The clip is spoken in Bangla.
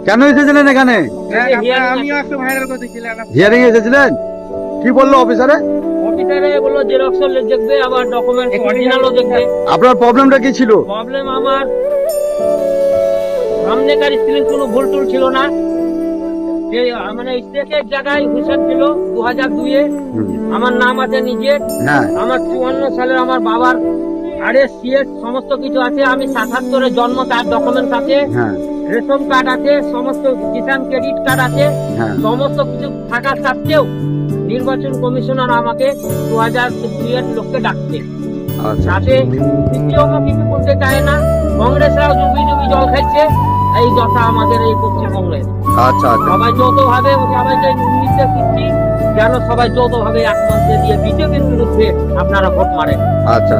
কেন এসেছিলেন এখানে? হিয়ারিং এসেছিলেন? কি বললো অফিসারে? অফিসারে বললো জেরক্স দেখবে, আবার ডকুমেন্ট অরিজিনালও দেখবে। আপনার প্রবলেমটা কি ছিল? প্রবলেম আমার সামনেকার স্ত্রীর কোনো ভুল টুল ছিল না, যে মানে স্টেটের জায়গায় হুসেন ছিল 2002-এ, আমার নাম আছে নিজের, হ্যাঁ আমার 54 সালের আমার বাবার আরএস সিএস সমস্ত কিছু আছে, আমি 77-এর জন্ম, তার ডকুমেন্ট আছে, হ্যাঁ রেশন কার্ড আছে, সমস্ত কিষাণ ক্রেডিট কার্ড আছে, হ্যাঁ সমস্ত কিছু থাকা সত্ত্বেও নির্বাচন কমিশনার আমাকে 2002-এর লোককে ডাকছে। আচ্ছা তাতে সিপিএম কিছু করতে চায় না, কংগ্রেসরাও জুবি জুবি জল খাইছে, এই দশা আমাদের এই করছে কংগ্রেস। আচ্ছা আচ্ছা সবাই যৌথভাবে সবাইকে নির্দেশ দিচ্ছি যেন সবাই যৌথভাবে এক মঞ্চে দিয়ে বিজেপির বিরুদ্ধে আপনারা ভোট মারেন। আচ্ছা